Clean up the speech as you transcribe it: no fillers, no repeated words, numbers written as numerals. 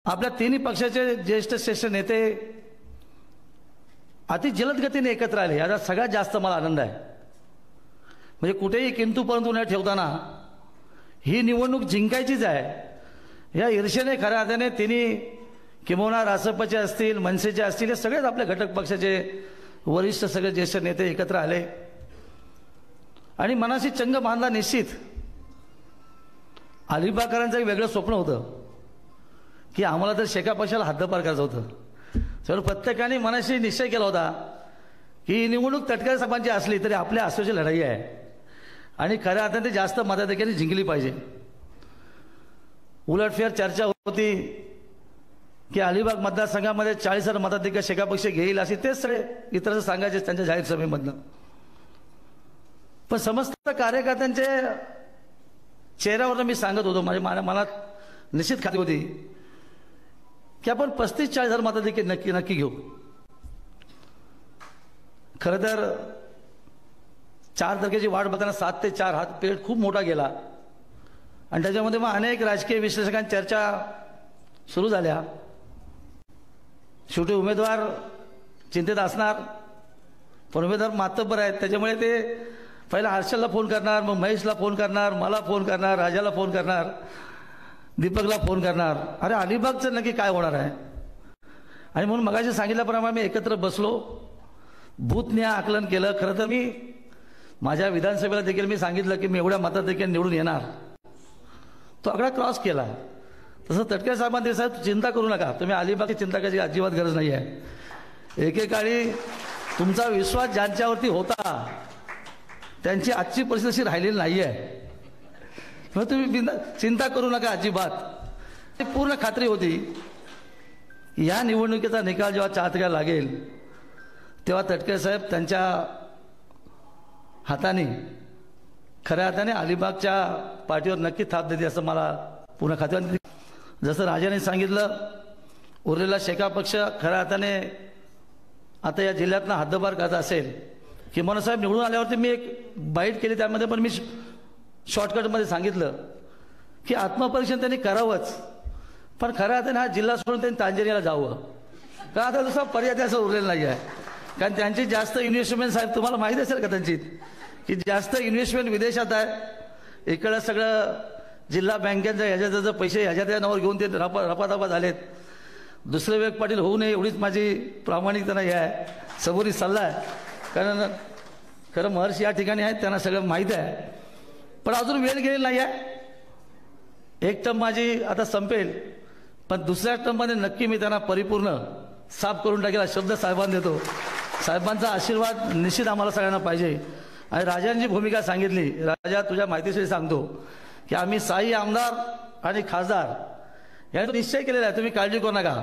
आपल्या तिन्ही पक्षाचे ज्येष्ठ श्रेष्ठ नेते अति जलद गतीने एकत्र आले, याचा सगळ्यात जास्त मला आनंद आहे। म्हणजे कुठेही किंतु परंतु न ठेवताना ही निवडणूक जिंकायचीच आहे या ईर्षेने खऱ्या अर्थाने तिन्ही किंबहुना रासपचे असतील, मनसेचे असतील, हे सगळेच आपल्या घटक पक्षाचे वरिष्ठ सगळे ज्येष्ठ नेते एकत्र आले आणि मनाशी चंग बांधला। निश्चित अलिबागकरांचं एक वेगळं स्वप्न होतं की आम्हाला तर शेका पक्षाला हद्दपार करायचं होतं। तर प्रत्येकाने मनाशी निश्चय केला होता की ही निवडणूक तटकरे साहेबांची असली तरी आपल्या आसपासची लढाई आहे आणि खऱ्या अर्थाने जास्त मताधिक्याने जिंकली पाहिजे। उलटफेर चर्चा होती की अलिबाग मतदारसंघामध्ये 40,000 मताधिक्य शेका पक्ष घेईल असे तेच सगळे इतर सांगायचे त्यांच्या जाहीर सभेमधनं। पण समस्त कार्यकर्त्यांचे चेहऱ्यावर मी सांगत होतो, माझ्या मनात निश्चित खात्री होती की आपण 35-40,000 मताधिक्य नक्की घेऊ। खरं तर 4 तारखेची वाट बघताना 7 ते 4 हा पिरियड खूप मोठा गेला आणि त्याच्यामध्ये मग अनेक राजकीय विश्लेषकांच्या चर्चा सुरू झाल्या। शेवटी उमेदवार चिंतेत असणार, पण उमेदवार मातब्बर आहेत, त्याच्यामुळे ते पहिला हर्षलला फोन करणार, मग महेशला फोन करणार, मला फोन करणार, राजाला फोन करणार, दीपकला फोन करणार, अरे अलिबागचं नक्की काय होणार आहे। आणि म्हणून मगाशी सांगितल्याप्रमाणे मी एकत्र बसलो, बूथनिहाय आकलन केलं। खरं तर मी माझ्या विधानसभेला देखील मी सांगितलं की मी एवढ्या मतात देखील निवडून येणार, तो आकडा क्रॉस केला। तसं तटकरे साहेबांनी साहेब चिंता करू नका, तुम्ही अलिबागची चिंता करायची अजिबात गरज नाही आहे। एकेकाळी तुमचा विश्वास ज्यांच्यावरती होता त्यांची आजची परिस्थिती राहिलेली नाही आहे, मग तुम्ही चिंता करू नका अजिबात। पूर्ण खात्री होती या निवडणुकीचा निकाल जेव्हा 4 तारखेला लागेल तेव्हा तटकरे साहेब त्यांच्या हाताने खऱ्या अर्थाने अलिबागच्या पार्टीवर नक्की थाप देते असं मला पूर्ण खात्री होती। जसं राजाने सांगितलं, उरलेला शेका पक्ष खऱ्या अर्थाने आता या जिल्ह्यातनं हद्दपार करत असेल की म्हणून साहेब निवडून आल्यावरती मी एक बाईट केली, त्यामध्ये पण मी शॉर्टकटमध्ये सांगितलं की आत्मपरीक्षण त्यांनी करावंच, पण खऱ्या अर्थाने हा जिल्हा सोडून त्यांनी तांजेरीला जावं, का आता दुसरा पर्याय त्याचा उरलेला नाही आहे। कारण त्यांची जास्त इन्व्हेस्टमेंट साहेब तुम्हाला माहीत असेल का त्यांची की जास्त इन्व्हेस्टमेंट विदेशात आहे। इकडं सगळं जिल्हा बँकेचं ह्याच्यात पैसे ह्याच्या नावावर घेऊन ते रपादपा झालेत। दुसरे वेग पाटील होऊ नये एवढीच माझी प्रामाणिकपणा हे आहे, सबुरी सल्ला आहे, कारण खरं महर्षी या ठिकाणी आहेत, त्यांना सगळं माहीत आहे। पण अजून वेळ गेलेली नाही आहे, एक टर्म माझी आता संपेल, पण दुसऱ्या टर्ममध्ये नक्की मी त्यांना परिपूर्ण साफ करून टाकेल शब्द साहेबांना देतो। साहेबांचा आशीर्वाद निश्चित आम्हाला सगळ्यांना पाहिजे। आणि राजांची भूमिका सांगितली, राजा तुझ्या माहितीसाठी सांगतो की आम्ही 6 आमदार आणि खासदार यांनी निश्चय केलेला आहे, तुम्ही काळजी करू नका।